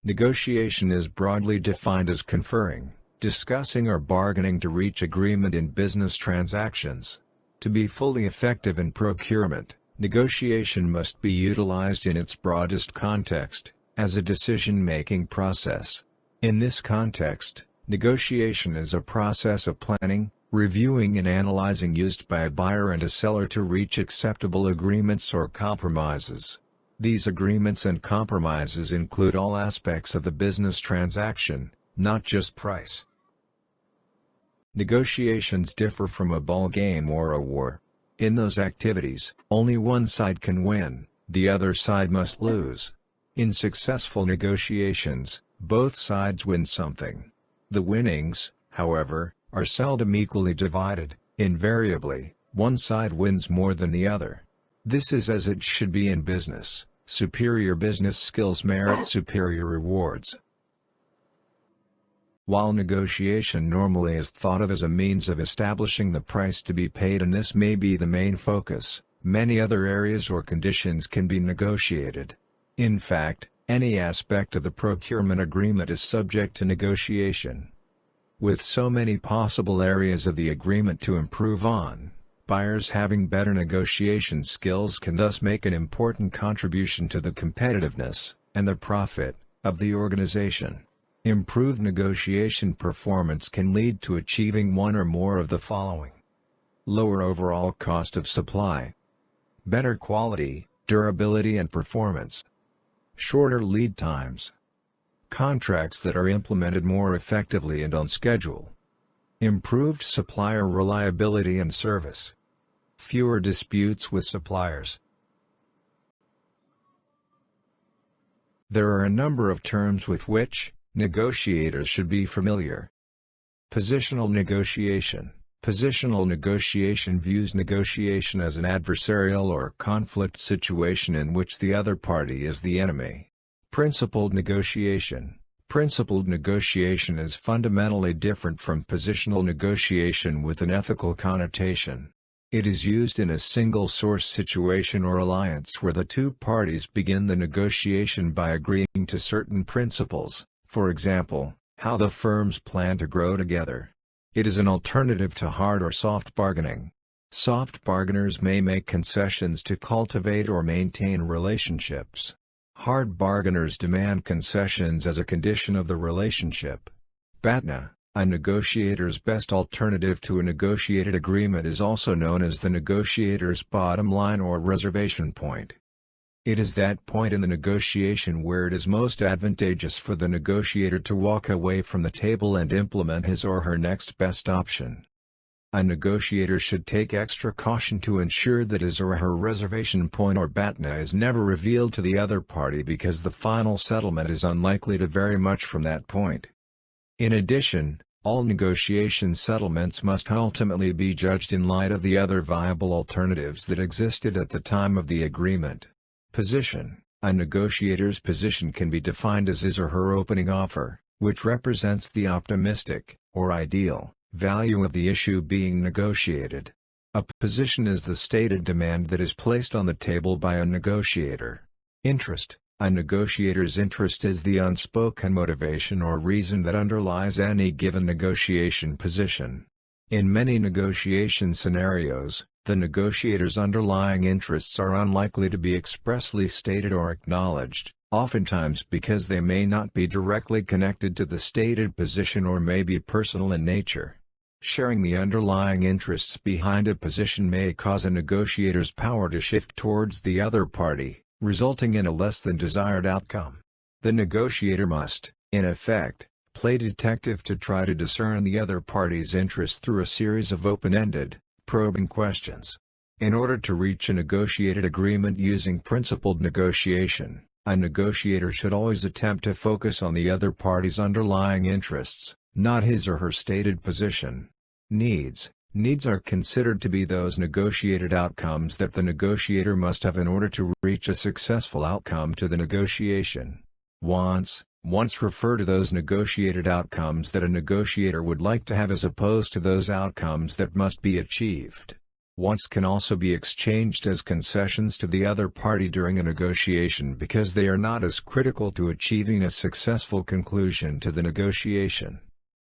Negotiation is broadly defined as conferring, discussing or bargaining to reach agreement in business transactions. To be fully effective in procurement, negotiation must be utilized in its broadest context, as a decision-making process. In this context, negotiation is a process of planning, reviewing and analyzing used by a buyer and a seller to reach acceptable agreements or compromises. These agreements and compromises include all aspects of the business transaction, not just price. Negotiations differ from a ball game or a war. In those activities, only one side can win, the other side must lose. In successful negotiations, both sides win something. The winnings, however, are seldom equally divided. Invariably, one side wins more than the other. This is as it should be in business. Superior business skills merit superior rewards. While negotiation normally is thought of as a means of establishing the price to be paid, and this may be the main focus, many other areas or conditions can be negotiated. In fact, any aspect of the procurement agreement is subject to negotiation. With so many possible areas of the agreement to improve on, buyers having better negotiation skills can thus make an important contribution to the competitiveness and the profit of the organization. Improved negotiation performance can lead to achieving one or more of the following: lower overall cost of supply, better quality, durability and performance, shorter lead times, contracts that are implemented more effectively and on schedule, improved supplier reliability and service, fewer disputes with suppliers. There are a number of terms with which negotiators should be familiar. Positional negotiation. Positional negotiation views negotiation as an adversarial or conflict situation in which the other party is the enemy. Principled negotiation. Principled negotiation is fundamentally different from positional negotiation with an ethical connotation. It is used in a single-source situation or alliance where the two parties begin the negotiation by agreeing to certain principles. For example, how the firms plan to grow together. It is an alternative to hard or soft bargaining. Soft bargainers may make concessions to cultivate or maintain relationships. Hard bargainers demand concessions as a condition of the relationship. BATNA, a negotiator's best alternative to a negotiated agreement, is also known as the negotiator's bottom line or reservation point. It is that point in the negotiation where it is most advantageous for the negotiator to walk away from the table and implement his or her next best option. A negotiator should take extra caution to ensure that his or her reservation point or BATNA is never revealed to the other party, because the final settlement is unlikely to vary much from that point. In addition, all negotiation settlements must ultimately be judged in light of the other viable alternatives that existed at the time of the agreement. Position. A negotiator's position can be defined as his or her opening offer, which represents the optimistic, or ideal, value of the issue being negotiated. A position is the stated demand that is placed on the table by a negotiator. Interest. A negotiator's interest is the unspoken motivation or reason that underlies any given negotiation position. In many negotiation scenarios, the negotiator's underlying interests are unlikely to be expressly stated or acknowledged, oftentimes because they may not be directly connected to the stated position or may be personal in nature. Sharing the underlying interests behind a position may cause a negotiator's power to shift towards the other party, resulting in a less than desired outcome. The negotiator must, in effect, play detective to try to discern the other party's interests through a series of open-ended, probing questions. In order to reach a negotiated agreement using principled negotiation, a negotiator should always attempt to focus on the other party's underlying interests, not his or her stated position. Needs. Needs are considered to be those negotiated outcomes that the negotiator must have in order to reach a successful outcome to the negotiation. Wants refer to those negotiated outcomes that a negotiator would like to have as opposed to those outcomes that must be achieved. Wants can also be exchanged as concessions to the other party during a negotiation because they are not as critical to achieving a successful conclusion to the negotiation.